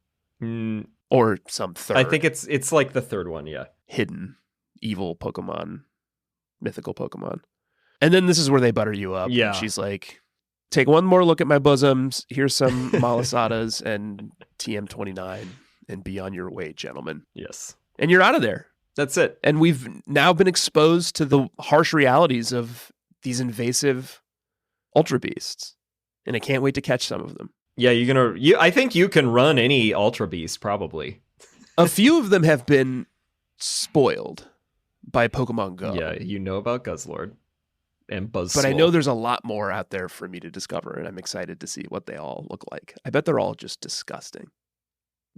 or some third. I think it's like the third one. Yeah, hidden evil Pokemon, mythical Pokemon, and then this is where they butter you up. Yeah, and she's like, take one more look at my bosoms. Here's some Malasadas and TM29, and be on your way, gentlemen. Yes. And you're out of there. That's it. And we've now been exposed to the harsh realities of these invasive Ultra Beasts. And I can't wait to catch some of them. Yeah, I think you can run any Ultra Beast, probably. A few of them have been spoiled by Pokemon Go. Yeah, you know about Guzzlord and Buzzswole. But I know there's a lot more out there for me to discover, and I'm excited to see what they all look like. I bet they're all just disgusting.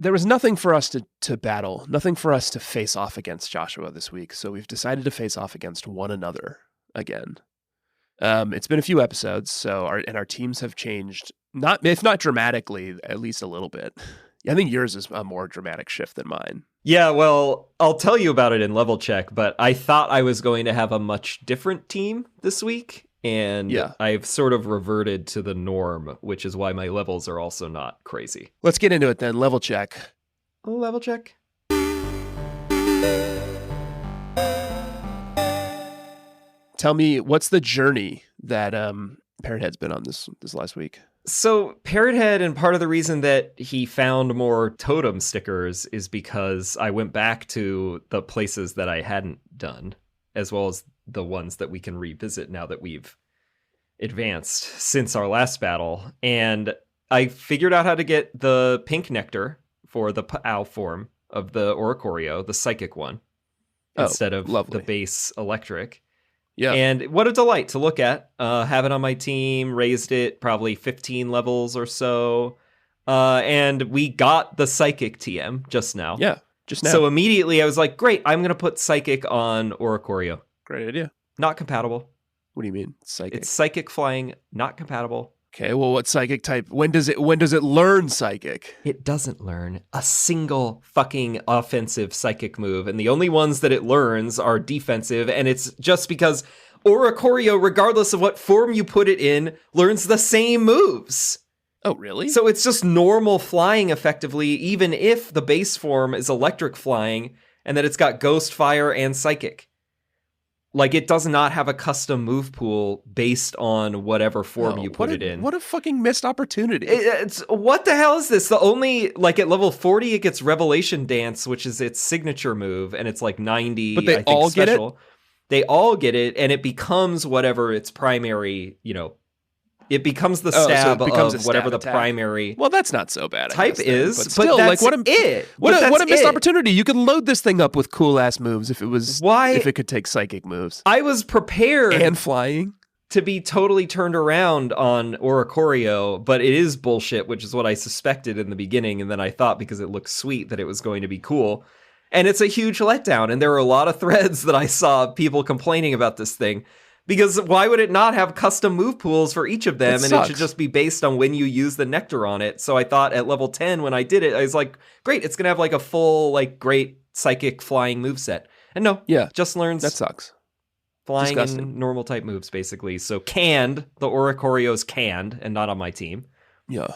There was nothing for us to battle, nothing for us to face off against Joshua this week, so we've decided to face off against one another again. It's been a few episodes, so our teams have changed, if not dramatically, at least a little bit. I think yours is a more dramatic shift than mine. Yeah, well, I'll tell you about it in level check, but I thought I was going to have a much different team this week, and I've sort of reverted to the norm, which is why my levels are also not crazy. Let's get into it then. Level check. Level check. Tell me, what's the journey that Parrothead's been on this last week? So Parrothead, and part of the reason that he found more totem stickers is because I went back to the places that I hadn't done, as well as the ones that we can revisit now that we've advanced since our last battle. And I figured out how to get the pink nectar for the Pau form of the Oricorio, the psychic one, instead of the base electric. Yeah. And what a delight to look at. Have it on my team, raised it probably 15 levels or so. And we got the Psychic TM just now. Yeah, just now. So immediately I was like, great, I'm going to put Psychic on Oricorio. Great idea. Not compatible. What do you mean, Psychic? It's Psychic Flying, not compatible. Okay, well, what Psychic type? When does it learn Psychic? It doesn't learn a single fucking offensive Psychic move, and the only ones that it learns are defensive, and it's just because Oricorio, regardless of what form you put it in, learns the same moves. Oh, really? So it's just normal flying, effectively, even if the base form is electric flying, and that it's got Ghost, Fire, and Psychic. Like, it does not have a custom move pool based on whatever form you put it in. What a fucking missed opportunity. It's what the hell is this? The only, like, at level 40, it gets Revelation Dance, which is its signature move, and it's like 90, but they I think, all special. Get it? They all get it, and it becomes whatever its primary, it becomes the stab of whatever the primary. Well, that's not so bad. Type is, but still, that's like, what a missed opportunity! You could load this thing up with cool ass moves if it could take psychic moves. I was prepared and flying to be totally turned around on Oricorio, but it is bullshit, which is what I suspected in the beginning, and then I thought because it looked sweet that it was going to be cool, and it's a huge letdown. And there were a lot of threads that I saw of people complaining about this thing. Because why would it not have custom move pools for each of them? And it should just be based on when you use the nectar on it. So I thought at level 10 when I did it, I was like, great, it's going to have like a full, like, great psychic flying moveset. And no, just learns that sucks. Flying and normal type moves, basically. So canned, the Oricorio's canned and not on my team. Yeah.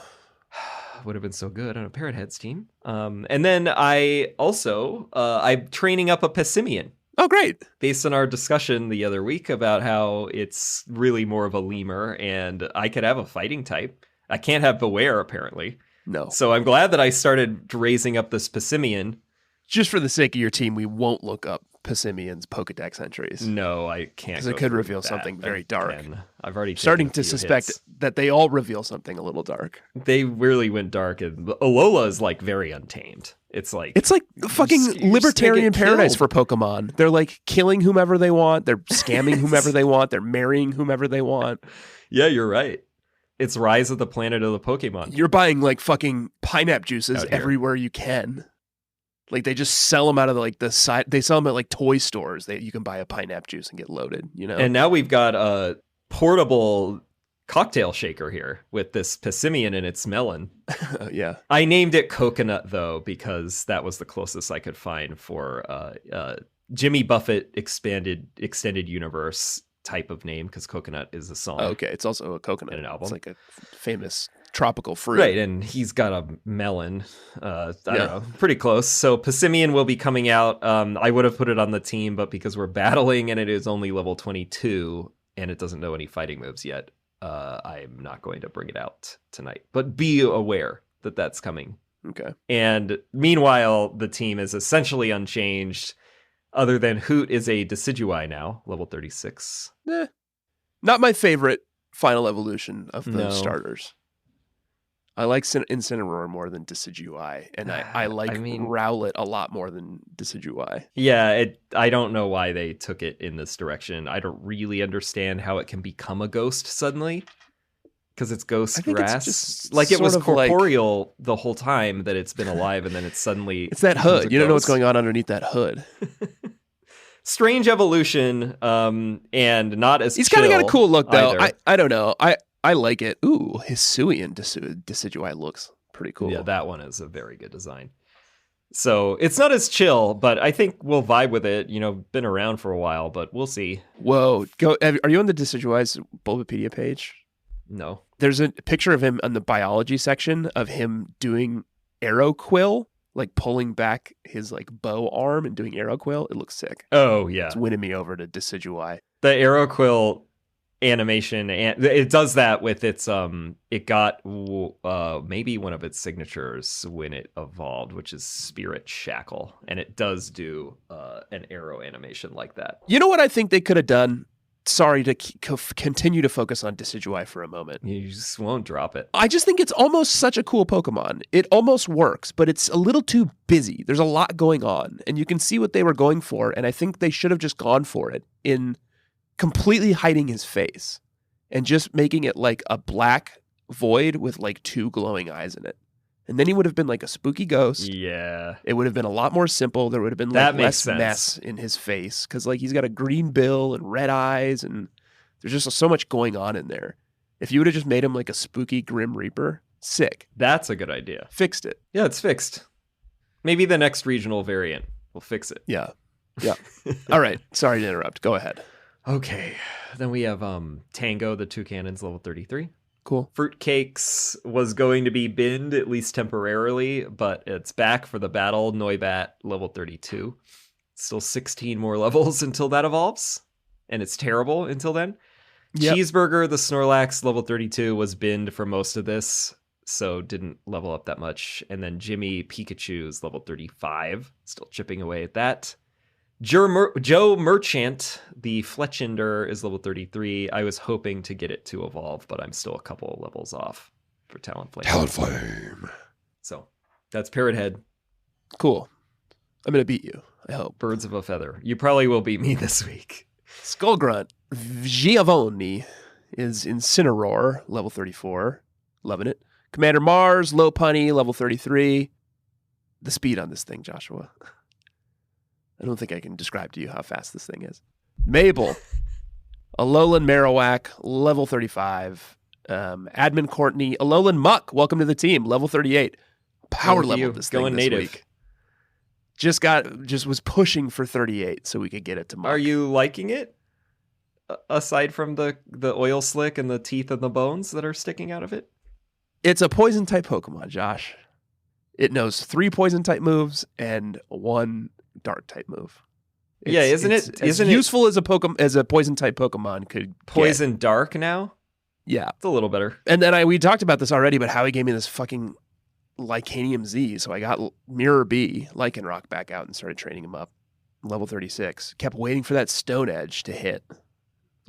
Would have been so good on a Parrothead's team. And then I also, I'm training up a Pessimian. Oh, great. Based on our discussion the other week about how it's really more of a lemur and I could have a fighting type. I can't have Bewear, apparently. No. So I'm glad that I started raising up this Pessimian. Just for the sake of your team, we won't look up Pessimian's Pokedex entries. No, I can't. Because it could reveal something very dark. I've already starting to suspect that they all reveal something a little dark. They really went dark, and Alola is like very untamed. It's like fucking libertarian paradise for Pokemon. They're like killing whomever they want. They're scamming whomever they want. They're marrying whomever they want. Yeah, you're right. It's Rise of the Planet of the Pokemon. You're buying like fucking pineapple juices everywhere you can. Like they just sell them out of the side. They sell them at like toy stores. You can buy a pineapple juice and get loaded. And now we've got a portable cocktail shaker here with this Pessimian and its melon. Yeah. I named it Coconut though because that was the closest I could find for Jimmy Buffett extended universe type of name because Coconut is a song. Oh, okay, it's also a coconut in an album. It's like a famous tropical fruit. Right, and he's got a melon. I don't know, pretty close. So Pessimian will be coming out. I would have put it on the team, but because we're battling and it is only level 22 and it doesn't know any fighting moves yet, I'm not going to bring it out tonight. But be aware that that's coming. Okay. And meanwhile, the team is essentially unchanged, other than Hoot is a Decidueye now, level 36. Not my favorite final evolution of the starters. I like Incineroar more than Decidueye, and I like Rowlet a lot more than Decidueye. Yeah, I don't know why they took it in this direction. I don't really understand how it can become a ghost suddenly. Because it's ghost grass. It's like it was corporeal the whole time that it's been alive, and then it's suddenly... It's that hood. You don't know what's going on underneath that hood. Strange evolution, and not as He's kind of got a cool look, though. Either. I don't know. I like it. Ooh, Hisuian Decidueye looks pretty cool. Yeah, that one is a very good design. So it's not as chill, but I think we'll vibe with it. Been around for a while, but we'll see. Whoa. Are you on the Decidueye's Bulbapedia page? No. There's a picture of him on the biology section of him doing arrow quill, like pulling back his like bow arm and doing arrow quill. It looks sick. Oh, yeah. It's winning me over to Decidueye. The arrow quill animation, and it does that with its it got maybe one of its signatures when it evolved, which is Spirit Shackle, and it does do an arrow animation like that. You know what I think they could have done? Sorry to continue to focus on Decidueye for a moment. You just won't drop it. I just think it's almost such a cool Pokemon. It almost works, but it's a little too busy. There's a lot going on, and you can see what they were going for, and I think they should have just gone for it in completely hiding his face and just making it like a black void with like 2 glowing eyes in it. And then he would have been like a spooky ghost. Yeah. It would have been a lot more simple. There would have been like less mess in his face because like he's got a green bill and red eyes and there's just so much going on in there. If you would have just made him like a spooky Grim Reaper, sick. That's a good idea. Fixed it. Yeah, it's fixed. Maybe the next regional variant will fix it. Yeah. Yeah. All right. Sorry to interrupt. Go ahead. Okay. Then we have Tango, the 2 cannons, level 33. Cool. Fruitcakes was going to be binned, at least temporarily, but it's back for the battle. Noibat, level 32. Still 16 more levels until that evolves, and it's terrible until then. Yep. Cheeseburger, the Snorlax, level 32, was binned for most of this, so didn't level up that much. And then Jimmy Pikachu's level 35, still chipping away at that. Joe Merchant, the Fletchinder, is level 33. I was hoping to get it to evolve, but I'm still a couple of levels off for Talonflame. Talonflame. So that's Parrothead. Cool. I'm going to beat you, I hope. Birds of a feather. You probably will beat me this week. Skull Grunt. Giovanni is Incineroar, level 34. Loving it. Commander Mars, Lopunny, level 33. The speed on this thing, Joshua. I don't think I can describe to you how fast this thing is. Mabel, Alolan Marowak, level 35. Admin Courtney, Alolan Muck, welcome to the team, level 38. Power level this thing this native week. Just was pushing for 38 so we could get it to Muck. Are you liking it? Aside from the oil slick and the teeth and the bones that are sticking out of it? It's a poison type Pokemon, Josh. It knows 3 poison type moves and 1 dark type move. Isn't it useful as a poison type Pokemon could poison get. Dark now? Yeah, it's a little better. And then we talked about this already, but Howie gave me this fucking Lycanium Z, so I got Mirror B Lycanroc back out and started training him up. Level 36. Kept waiting for that Stone Edge to hit,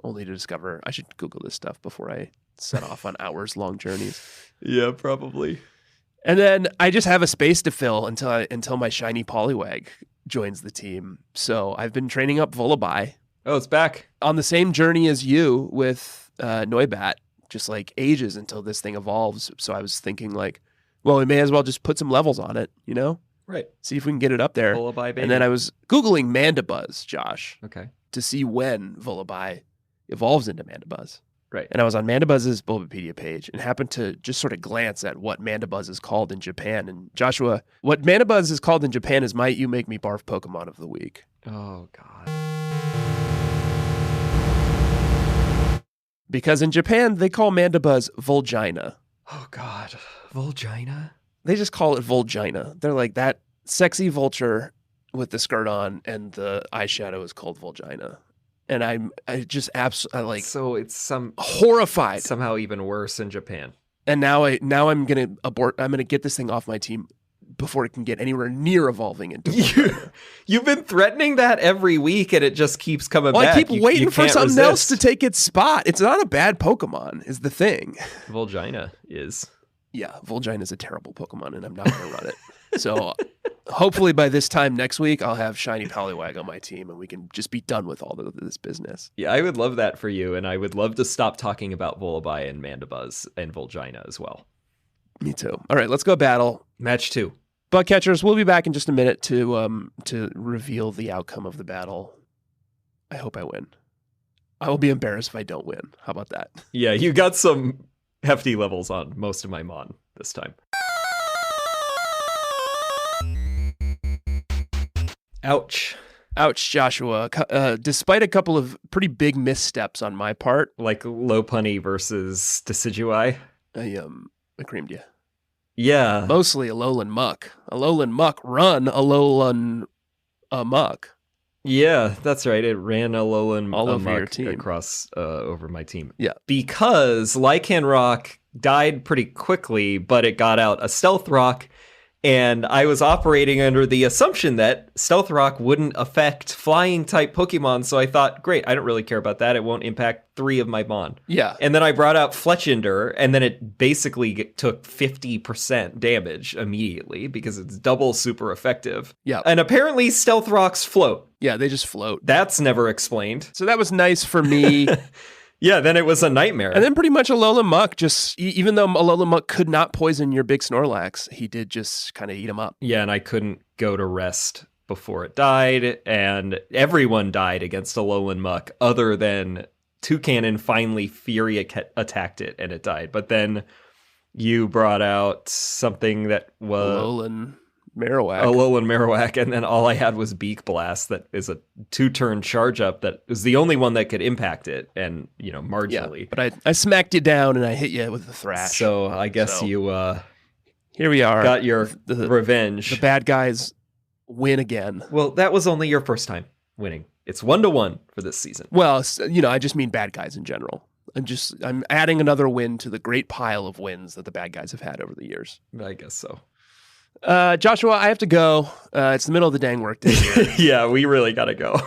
only to discover I should Google this stuff before I set off on hours-long journeys. Yeah, probably. And then I just have a space to fill until my shiny Poliwag joins the team. So I've been training up Vullaby. Oh, it's back. On the same journey as you with Noibat, just like ages until this thing evolves. So I was thinking like, well, we may as well just put some levels on it, you know? Right. See if we can get it up there. Vullaby, baby. And then I was Googling Mandibuzz, Josh. Okay. To see when Vullaby evolves into Mandibuzz. Right. And I was on Mandibuzz's Bulbapedia page and happened to just sort of glance at what Mandibuzz is called in Japan. And Joshua, what Mandibuzz is called in Japan is Might You Make Me Barf Pokemon of the Week. Oh, God. Because in Japan, they call Mandibuzz Volgina. Oh, God. Volgina? They just call it Volgina. They're like, that sexy vulture with the skirt on and the eyeshadow is called Volgina. And I just absolutely like. So it's horrified. Somehow even worse in Japan. And now I'm gonna abort. I'm gonna get this thing off my team before it can get anywhere near evolving into. You've been threatening that every week, and it just keeps coming back. I keep waiting for something else to take its spot. It's not a bad Pokemon, is the thing. Volgina is. Yeah, Vol'jin is a terrible Pokemon, and I'm not going to run it. So hopefully by this time next week, I'll have Shiny Poliwag on my team, and we can just be done with all of this business. Yeah, I would love that for you, and I would love to stop talking about Volibeye and Mandibuzz and Vol'jina as well. Me too. All right, let's go battle. Match 2. Bug catchers, we'll be back in just a minute to reveal the outcome of the battle. I hope I win. I will be embarrassed if I don't win. How about that? Yeah, you got some hefty levels on most of my Mon this time. Ouch. Ouch, Joshua. Despite a couple of pretty big missteps on my part. Like Lopunny versus Decidueye. I creamed you. Yeah. Mostly Alolan Muck. Alolan Muck run Alolan Muck. Yeah, that's right. It ran Alolan all over Muck your team. Across over my team. Yeah. Because Lycanroc died pretty quickly, but it got out a Stealth Rock, and I was operating under the assumption that Stealth Rock wouldn't affect flying-type Pokemon, so I thought, great, I don't really care about that. It won't impact 3 of my Mon. Yeah. And then I brought out Fletchinder, and then it basically took 50% damage immediately because it's double super effective. Yeah. And apparently Stealth Rocks float. Yeah, they just float. That's never explained. So that was nice for me. Yeah, then it was a nightmare. And then pretty much Alolan Muck just, even though Alolan Muck could not poison your big Snorlax, he did just kind of eat him up. Yeah, and I couldn't go to rest before it died, and everyone died against Alolan Muck other than Toucannon. Finally Fury attacked it and it died. But then you brought out something that was Alolan Marowak, and then all I had was Beak Blast, that is a 2-turn charge up that is the only one that could impact it, and marginally. Yeah, but I smacked you down and I hit you with the Thrash. So I guess you here we are. Got your revenge. The bad guys win again. Well, that was only your first time winning. It's 1-1 for this season. Well, I just mean bad guys in general. I'm adding another win to the great pile of wins that the bad guys have had over the years. I guess so. Joshua, I have to go. It's the middle of the dang workday here. Yeah, we really got to go.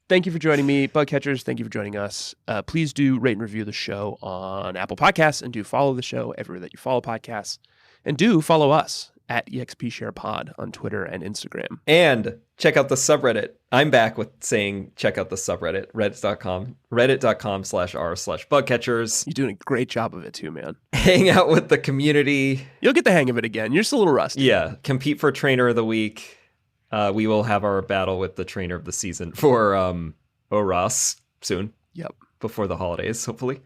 Thank you for joining me. Bug catchers, thank you for joining us. Please do rate and review the show on Apple Podcasts, and do follow the show everywhere that you follow podcasts. And do follow us at EXPSharePod on Twitter and Instagram. And check out the subreddit. I'm back with saying check out the subreddit, reddit.com/r/bugcatchers. You're doing a great job of it too, man. Hang out with the community. You'll get the hang of it again. You're still a little rusty. Yeah. Compete for Trainer of the Week. We will have our battle with the Trainer of the Season for Oras soon. Yep. Before the holidays, hopefully.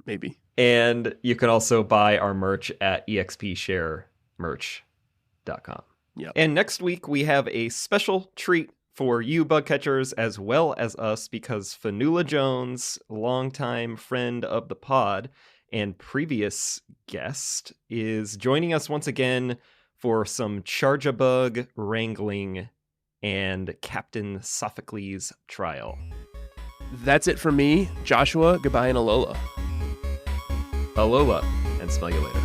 Maybe. And you can also buy our merch at expsharemerch.com. Yep. And next week we have a special treat for you bug catchers as well as us, because Fanula Jones, longtime friend of the pod and previous guest, is joining us once again for some Charjabug wrangling and Captain Sophocles trial. That's it for me, Joshua. Goodbye and Alola. Alola, and smell you later.